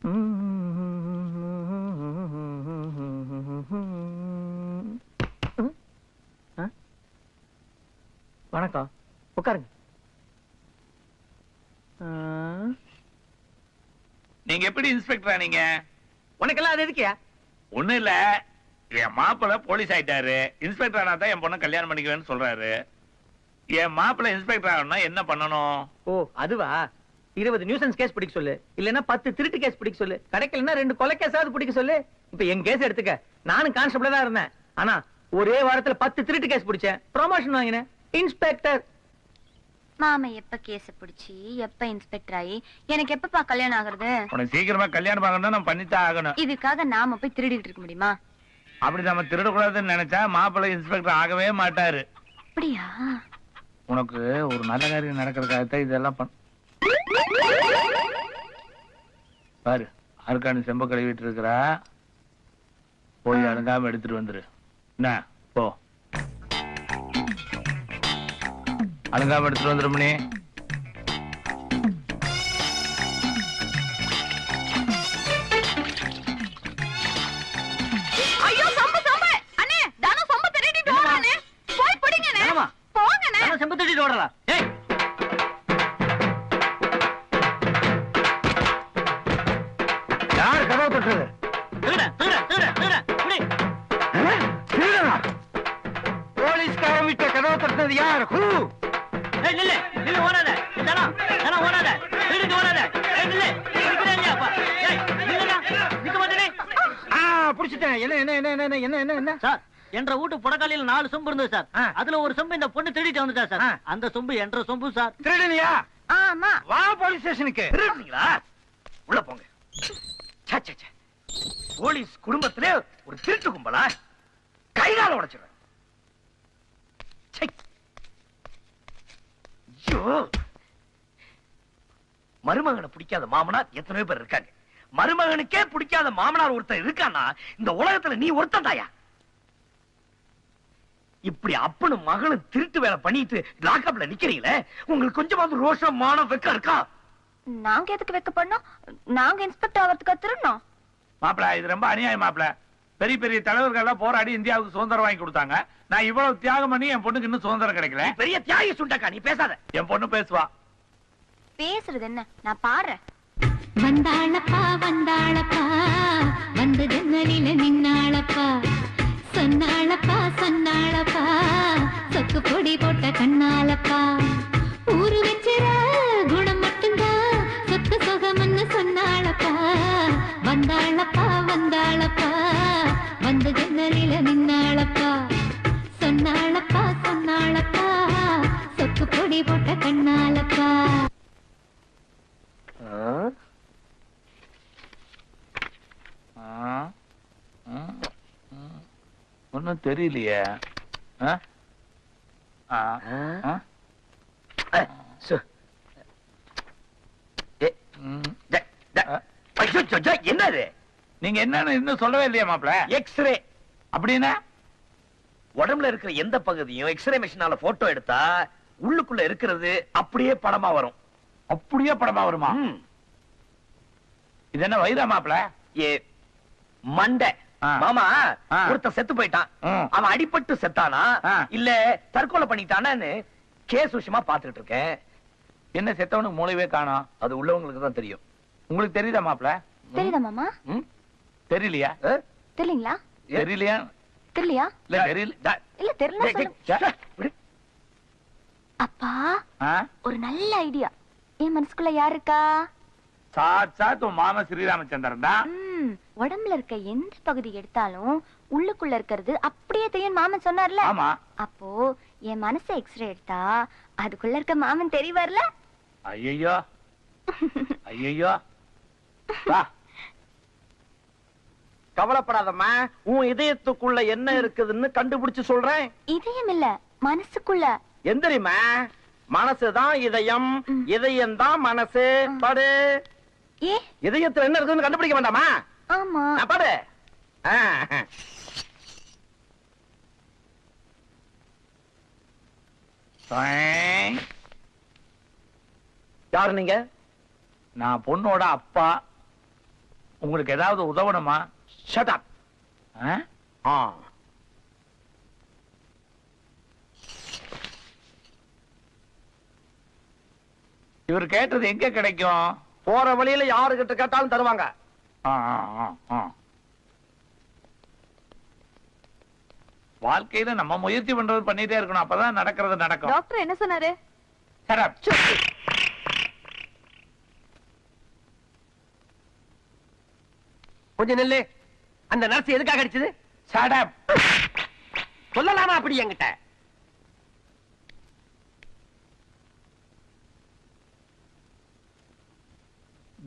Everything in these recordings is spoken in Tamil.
வணக்கம், உட்காருங்க. நீங்க எப்படி இன்ஸ்பெக்டரா? நீங்க உனக்கெல்லாம் அது எதுக்கியா? ஒண்ணு இல்ல, என் மாப்பிள்ள போலீஸ் ஆயிட்டாரு. இன்ஸ்பெக்டர் ஆனா தான் என் பொண்ணை கல்யாணம் பண்ணிக்குவேன்னு சொல்றாரு. என் மாப்பிள்ள இன்ஸ்பெக்டர் ஆகணும்னா என்ன பண்ணணும்? ஓ அதுவா? 20 நியூசன்ஸ் கேஸ் பிடிக்க சொல்லு, இல்லன்னா 10 திருட்டு கேஸ் பிடிக்க சொல்லு, கிடைக்கலன்னா 2 கொலை கேஸாவது பிடிக்க சொல்லு. இப்ப என் கேஸ் எடுத்துக்க, நானும் கான்ஸ்டபிளா தான் இருந்தேன். ஆனா ஒரே வாரத்துல 10 திருட்டு கேஸ் பிடிச்சேன், ப்ரமோஷன் வாங்கினேன், இன்ஸ்பெக்டர். மாமா எப்ப கேஸ் பிடிச்சி எப்ப இன்ஸ்பெக்டர் ஆகி எனக்கு எப்பப்பா கல்யாணம் ஆகுறது? உனக்கு சீக்கிரமா கல்யாணம் ஆகணும்னா நம்ம பண்ணித்தான் ஆகணும். இதுக்காக நாம போய் திருடிட்டு இருக்க முடியுமா? அப்படி நம்ம திருடக்கூடாதுன்னு நினைச்சா மாப்பிள்ளை இன்ஸ்பெக்டர் ஆகவே மாட்டாரு. அப்படியா? உனக்கு ஒரு நல்ல காரியம் நடக்கிறதுக்காகத்தான் இதெல்லாம் பாரு. அருக்காணி செம்ப கழுவிட்டு இருக்கிறா, போய் அழுங்காம எடுத்துட்டு வந்துரு. என்ன போ, அழுங்காம எடுத்துட்டு வந்துருமணி. ஐயோ சம்பு சம்பு அண்ணே, தான சம்பு திருடிட்டு ஓடுறானே, போய் பிடிங்கனே. போங்கனே, நான் செம்பு திருடிட்டு ஓடலாம். ஏய் யார் கதவு தட்டுறது? போலீஸ்காரன் வீட்டை கதவு தட்டுறது யார்? என்ற வீட்டு புடக்காலியில் 4 சொம்பு இருந்தது சார். அதுல ஒரு சொம்பு இந்த பொண்ணு திருடிட்டு வந்துட்டா சார். அந்த சொம்பு என்ற சொம்பு சார். திருடனியா? ஆமா. வா போலீஸ் ஸ்டேஷனுக்கு. திருடுனீங்களா? உள்ள போங்க. போலீஸ் குடும்பத்திலே ஒரு திருட்டு கும்பலா? கைகால உடைச்சிடுறேன். மருமகனை பிடிக்காத மாமனார் எத்தனையோ பேர் இருக்காங்க. மருமகனுக்கே பிடிக்காத மாமனார் ஒருத்தர் இருக்கானா இந்த உலகத்துல நீ ஒருத்தன் தாயா? இப்படி அப்பனும் மகனும் திருட்டு வேலை பண்ணிட்டு லாக்அப்ல நிக்கிறீங்களே, உங்களுக்கு கொஞ்சமாவது ரோஷம் மானம் வெக்கம் இருக்கா? நாங்க எதுக்கு வெக்க பண்ணோம்? நாங்க இன்ஸ்பெக்டர் ஆகிறதுக்கு திருடணும். மாப்பிள்ள இது ரொம்ப அநியாயம் மாப்பிள்ள. பெரிய பெரிய தலைவர்கள் எல்லாம் போராடி இந்தியாவுக்கு சுதந்திரம் வாங்கி கொடுத்தாங்க. நான் இவ்வளவு தியாகம் பண்ணி என் பொண்ணுக்கு இன்னும் சுதந்திரம் கிடைக்கல. பெரிய தியாகி சுண்டக்கா, நீ பேசாத. என் பொண்ணு பேசுவா. பேசுறது என்ன, நான் பாடுறேன். வந்தாளப்பா வந்தாளப்பா, வந்து ஜன்னலில நின்னாளப்பா, சொன்னாளப்பா சொன்னாளப்பா, சொக்கு பொடி போட்ட கண்ணாலப்பா, ஊரு வச்சிர குணம் மட்டும்தான் சொத்து சொகம்னு சொன்னாளப்பா, வந்தாளப்பா வந்தாளப்பா, வந்து ஜன்னலில நின்னாளப்பா, சொன்னாளப்பா சொன்னாளப்பா, சொக்கு பொடி போட்ட கண்ணாலப்பா. ஒன்னும் தெரியலையே. என்னது? நீங்க என்னன்னு இன்னும் சொல்லவே இல்லையா மாப்பிள்ள? எக்ஸ்ரே. அப்படின்னா உடம்புல இருக்கிற எந்த பகுதியும் எக்ஸ்ரே மிஷினால போட்டோ எடுத்தா உள்ளுக்குள்ள இருக்கிறது அப்படியே படமா வரும். அப்படியே படமா வருமா? இது என்ன வைரா மாப்பிள்ள? ஏ மண்டை மாமா, ஒருத்தன் செத்து போயிட்டான். அவன் அடிபட்டு செத்தானா இல்ல தற்கொலை பண்ணிட்டானான்னு கேஸ் விஷயமா பாத்துட்டு இருக்கேன். என்ன செத்தவனுக்கு மூளையே காணோம்? அது உள்ளவங்களுக்கு தான் தெரியும். உங்களுக்கு தெரியுதா மாப்பிள்ள? தெரியுதா மாமா? தெரியலையா? தெரியலீங்களா? தெரியலையா? தெரியலையா? இல்ல தெரியல. இல்ல தெரியல. அப்பா ஒரு நல்ல ஐடியா. என் மனசுக்குள்ள யார் இருக்கா? சாட்சாத் உன் மாமா ஸ்ரீராமச்சந்திரன் தான். உடம்புல இருக்க எந்த பகுதி எடுத்தாலும் உள்ளுக்குள்ள இருக்கிறது அப்படியே தெரியும் மாமன் சொன்னார்ல. ஆமா. அப்போ என் மனசை எக்ஸ்ரே எடுத்தா அதுக்குள்ள இருக்க மாமன் தெரிவார்ல. ஐயோ ஐயோ. வா. கவலைப்படாதம்மா, உன் இதயத்துக்குள்ள என்ன இருக்குதுன்னு கண்டுபிடிச்சு சொல்றேன். இதயம் இல்ல, மனசுக்குள்ள. எந்திரிமா, மனசுதான் இதயம், இதயம் தான் மனசு. பாடு. ஏ இதயத்துல என்ன இருக்குன்னு கண்டுபிடிக்க வேண்டாமா? ஆமா. பாடு. யாரு நீங்க? நான் பொண்ணோட அப்பா. உங்களுக்கு ஏதாவது உதவணுமா? Shut up. இவர் கேட்டது எங்க கிடைக்கும்? போற வழியில யாருகிட்ட கேட்டாலும் தருவாங்க. வாழ்க்கையில நம்ம முயற்சி பண்றது பண்ணிட்டே இருக்கணும், அப்பதான் நடக்கிறது நடக்கும். டாக்டர் என்ன சொன்னாரு? கொஞ்சம் நெல்லு. அந்த நர்ஸ் எதுக்காக அடிச்சது? சொல்லலாமா அப்படி என்கிட்ட?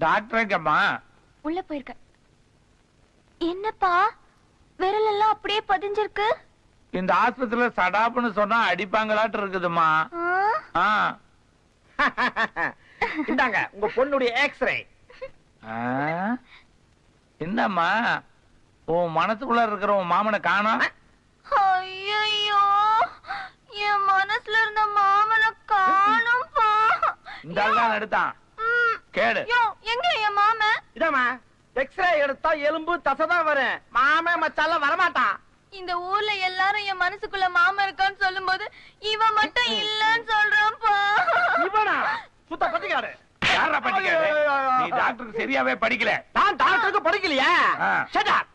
டாக்டர் உள்ள போயிருக்க. என்னப்பா விரல் எல்லாம் அப்படியே பதிஞ்சிருக்கு? இந்த ஆஸ்பத்திரியில சடாப்னு சொன்னா அடிப்பாங்களாட்டு இருக்குதுமா. இந்தாங்க உங்க பொண்ணுடைய எக்ஸ்ரே. என்னம்மா உன் மனசுக்குள்ள இருக்கிற உன் மாமனை காணோம்? ஐயோ, என் மனசுல இருந்த மாமனை காணோம்பா. இந்த ஆள் தான் எடுத்தான். கேடு. எங்க என் மாமன்? இதாமா எக்ஸ்ரே எடுத்தா எலும்பு தசைதான் வரும். மாமே மச்சாலாம் வரமாட்டான். இந்த ஊர்ல எல்லாரும் என் மனசுக்குள்ள மாமன் இருக்கான்னு சொல்லும்போது இவன் மட்டும் இல்லன்னு சொல்றான்ப்பா. இவனா சுத்த பட்டிக்காடு. யாரா படிக்காது? நீ டாக்டருக்கு சரியாவே படிக்கல. நான் டாக்டருக்கு படிக்கலையா? Shut up.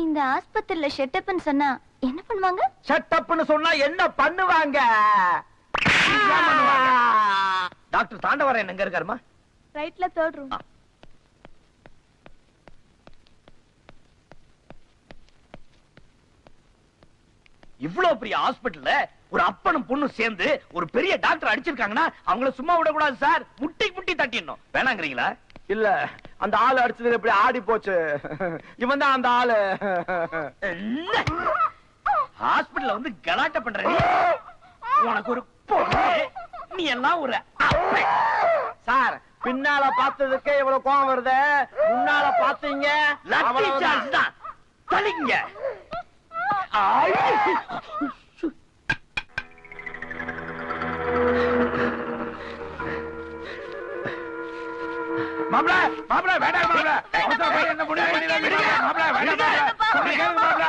இந்த ஆஸ்பத்திரியில ஷெட்டப்னு சொன்னா என்ன பண்ணுவாங்க? ஷட் அப்னு சொன்னா என்ன பண்ணுவாங்க? டாக்டர் தாண்டவரன் எங்க இருக்காருமா? ரைட்ல 3rd ரூம். இவ்வளவு பெரிய ஹாஸ்பிடல்ல ஒரு அப்பனும் பொண்ணும் சேர்ந்து ஒரு பெரிய டாக்டர் அடிச்சிருக்காங்கன்னா அவங்கள சும்மா விட கூடாது சார். முட்டி முட்டி தட்டிடணும். வேணாங்கறீங்களா? இல்ல, அந்த ஆளு அடிச்சது எப்படி ஆடி போச்சு. இவன் தான் அந்த ஆளு. ஹாஸ்பிடல்ல வந்து கலாட்ட பண்ற உனக்கு ஒரு பொண்ணு, நீ எல்லாம் ஒரு சார். பின்னால பார்த்ததுக்கே இவ்வளவு கோவம் வருது, முன்னால பாத்தீங்க தான் தலிங்க. மாப்ள மாப்ள வேண்டாம் மாப்ள. என்ன முடிவு பண்ணிடுங்க மாப்ள. வேண்டாம் மாப்ள.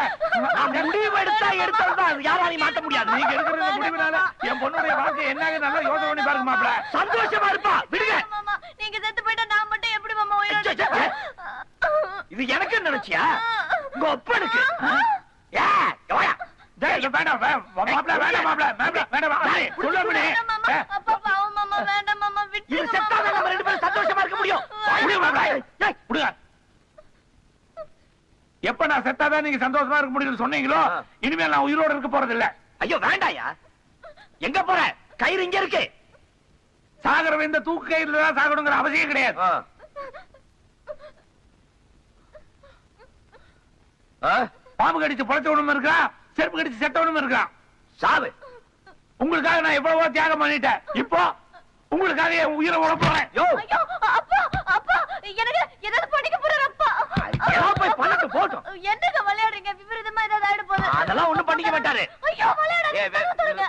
முடிவு எடுத்தா எடுத்ததுதான், யாராலையும் மாத்த முடியாது. நீங்க எடுக்கிற முடிவுனால என் பொண்ணுடைய வாழ்க்கை என்னங்க நல்லா யோசனை பண்ணி பாருங்க மாப்ள. சந்தோஷமா இருப்பா. விடுங்க. மாமா, நீங்க செத்து போயிட்டா நான் மட்டும் எப்படி மாமா உயிரோட? இது எனக்கு நினைச்சியா? உங்க அப்பனுக்கு வேண்டாம் மாப்ள. வேண்டாம் மாப்ள. வேண்டாம் சொல்ல முடி. அப்பா பாவம் மாமா, வேண்டாம் மாமா, விட்டு இது செத்தாதான் நம்ம ரெண்டு பேரும் சந்தோஷமா இருக்க முடியும். எப்ப நான் செத்தாதான் நீங்க சந்தோஷமா இருக்க முடியும்னு சொன்னீங்களோ, இனிமேல் நான் உயிரோட இருக்க போறது இல்ல. ஐயோ வேண்டாயா. எங்க போற? கயிறு இங்க இருக்கு. சாகரவ இந்த தூக்கு கயிறுல தான் சாகணுங்கிற அவசியம் கிடையாது. பாம்பு கடிச்சு பொழைச்சவனும் இருக்கான், செருப்பு கடிச்சு செத்தவனும் இருக்கான். சாவு. உங்களுக்காக நான் எவ்வளவோ தியாகம் பண்ணிட்டேன். இப்போ உங்களுக்காக என் உயிரை விட போறேன். ஐயோ அப்பா, அப்பா எனக்கு ஏதாவது பண்ணிக்க போறாரு அப்பா. போய் பண்ணட்டு போட்டும். என்னங்க விளையாடுறீங்க? விபரீதமா ஏதாவது ஆயிட போகுது. அதெல்லாம் ஒண்ணும் பண்ணிக்க மாட்டாரு. ஐயோ விளையாடாதீங்க.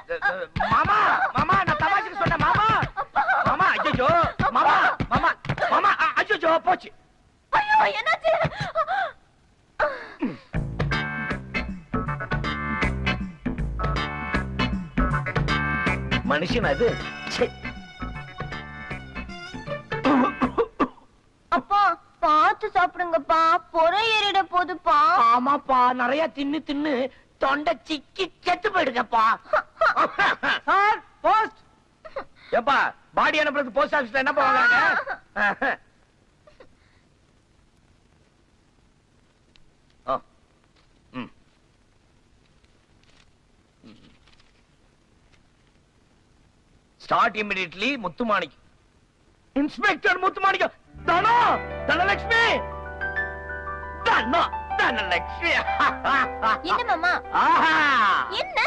மாமா மாமா, நான் தமாஷுக்கு சொன்னேன் மாமா. மாமா ஐயோ மாமா மாமா மாமா ஐயோ போச்சு. ஐயோ என்னாச்சு? மனுஷன் அது. அப்பா பார்த்து சாப்பிடுங்கப்பா, பொறை ஏறிட போதுப்பா. ஆமாப்பா, நிறைய தின்னு தின்னு தொண்டை சிக்கி செத்து போயிடுங்கப்பா. Sir post. ஏப்பா பாடி அனுப்புறது போஸ்ட் ஆபீஸ்ல என்ன பண்ணுவாங்க? Start immediately. Muthumanik. Inspector Muthumanickam. Dhano Dhanalakshmi. Dhano Dhanalakshmi. என்ன மாமா? ஆஹா, என்ன?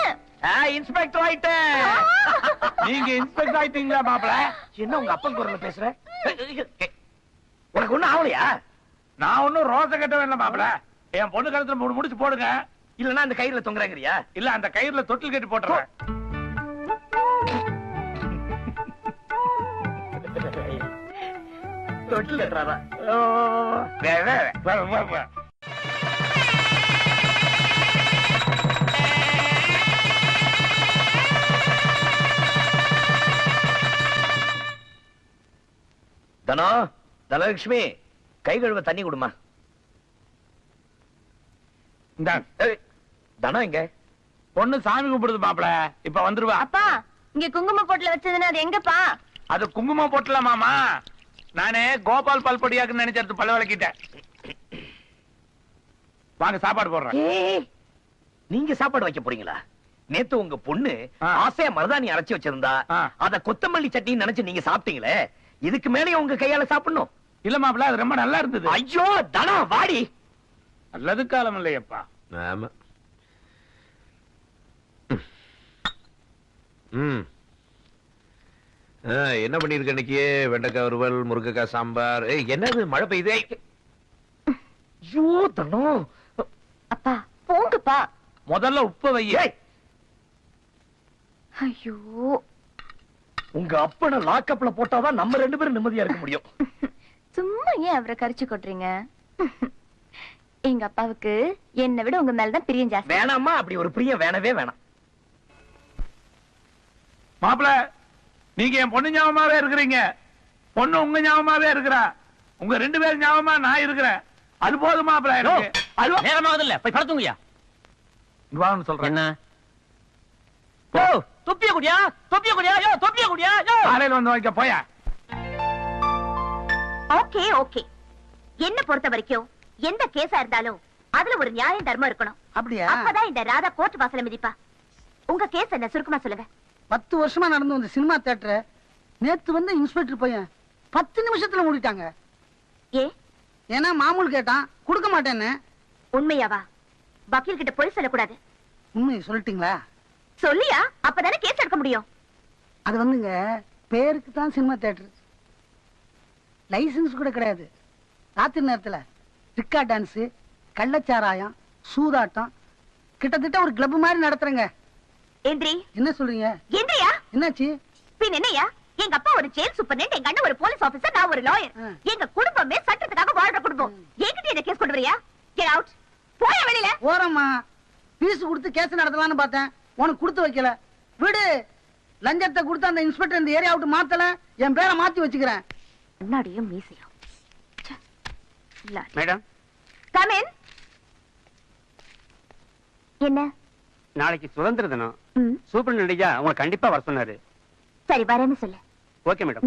இன்ஸ்பெக்டர் ஆயிட்டே. நீங்க இன்ஸ்பெக்டர் ஆயிட்டீங்களா மாப்ள? என்ன உங்க அப்பன் குரல்ல பேசுற? உனக்கு ஒண்ணும் ஆவலையா? நான் ஒன்னும் ரோச கட்டவே இல்ல மாப்ள. என் பொண்ணு கழுத்துல மூணு முடிச்சு போடுங்க. இல்லன்னா அந்த கயிறுல தொங்குறங்கறியா? இல்ல அந்த கயிறுல தொட்டில் கட்டி போட்டுறேன். தொட்டில் கட்டுறாரா? தனோ, தனலட்சுமி, கை கழுவ தண்ணி கொடுமா. தனம் எங்க? பொண்ணு சாமி கும்பிடுது மாப்பிள, இப்ப வந்துருவா. அப்பா இங்க குங்கும போட்டுல வச்சதுன்னா அது எங்கப்பா? அது குங்குமம் போட்டல மாமா. நானே கோபால் பல்பொடியாக்கு நினைச்சது பல்ல விளக்கிட்டேன். வாங்க சாப்பாடு போடுறேன். நீங்க சாப்பாடு வைக்க போறீங்களா? நேத்து உங்க பொண்ணு ஆசையா மருதாணி அரைச்சு வச்சிருந்தா, அத கொத்தமல்லி சட்னி நினைச்சு நீங்க சாப்பிட்டீங்களே, இதுக்கு மேலே உங்க கையால சாப்பிடணும். இல்ல மாப்பிள, அது ரொம்ப நல்லா இருந்தது. ஐயோ தனம், வாடி. நல்லது காலம் இல்லையப்பா. ஆமா. என்ன பண்ணிருக்க இன்னைக்கு? வெண்டைக்காய் வறுவல், முருங்கைக்காய் சாம்பார். என்னது மழை பெய்யுதே? ஐயோ தனம். அப்பா போங்கப்பா. முதல்ல உப்பு வையே. ஐயோ, உங்க அப்பனை லாக்கப்ல போட்டாதான் நம்ம 2 பேரும் நிம்மதியா இருக்க முடியும். சும்மா ஏன் அவரை கரிச்சு கொட்டுறீங்க? எங்க அப்பாவுக்கு என்னை விட உங்க மேலதான் பிரியம் ஜாஸ்தி. வேணாமா, அப்படி ஒரு பிரியம் வேணவே வேணாம். மாப்பிள, நீங்க என் பொண்ணு ஞாபகமாவே இருக்கிறீங்க. பொண்ணு உங்க ஞாபகமாவே இருக்கிறா. உங்க 2 பேரும் ஞாபகமா நான் இருக்கிறேன். அது போதும் மாப்பிள எனக்கு. அது நேரமாவது இல்ல, போய் படுத்துங்கயா. வான்னு சொல்றேன். என்ன யோ தொப்பிய குடியா, தொப்பிய குடியா, யோ தொப்பிய குடியா, யோ. காலையில வந்து வைக்க போயா. Okay okay. என்ன பொறுத்த வரைக்கும் எந்த கேஸா இருந்தாலும் அதுல ஒரு நியாயம் தர்மம் இருக்கணும். அப்படியா? அப்பதான் இந்த ராதா கோர்ட் வாசல மிதிப்பா. உங்க கேஸ் என்ன சுருக்கமா சொல்லுங்க. 10 வருஷமா நடந்து வந்த சினிமா தியேட்டர் நேத்து வந்து இன்ஸ்பெக்டர் பையன் 10 நிமிஷத்துல மூடிட்டாங்க. ஏ? ஏன்னா மாமூல் கேட்டான், கொடுக்க மாட்டேன்னு. உண்மையாவா? வக்கீல் கிட்ட பொய் சொல்லக்கூடாது. உண்மையை சொல்லிட்டீங்களா? சொல்லியா? அப்பதானே கேஸ் எடுக்க முடியும். அது வந்துங்க பேருக்கு தான் சினிமா தியேட்டர், லைசன்ஸ் கூட கிடையாது. ராத்திரி நேரத்துல ரிக்கா டான்ஸ், கள்ளச்சாராயம், சூதாட்டம், கிட்டத்தட்ட ஒரு கிளப் மாதிரி நடத்துறேங்க. எந்திரி. என்ன சொல்றீங்க? எந்திரியா? என்னாச்சு? பின் என்னையா? எங்க அப்பா ஒரு ஜெயில் சூப்பர்டென்ட், எங்க அண்ணன் ஒரு போலீஸ் ஆபீசர், நான் ஒரு லாயர். எங்க குடும்பமே சட்டத்துக்காக வாழ்ற குடும்பம். என்கிட்ட என்ன கேஸ் கொண்டு வரியா? Get out. போய வெளியில. ஓரம்மா, பீஸ் கொடுத்து கேஸ் நடத்தலாம்னு பார்த்தேன், உனக்கு கொடுத்து வைக்கல. விடு, லஞ்சத்தை கொடுத்து அந்த இன்ஸ்பெக்டர் இந்த ஏரியா விட்டு மாத்தல, என் பேரை மாத்தி வச்சுக்கிறேன். முன்னாடியும் மீசையும். Madam, come in. என்ன? நாளைக்கு சுதந்திர தினம். சூப்பர் நடிகா உங்களை கண்டிப்பா வர சொன்னாரு. சரி வரேன்னு சொல்லு. Okay madam.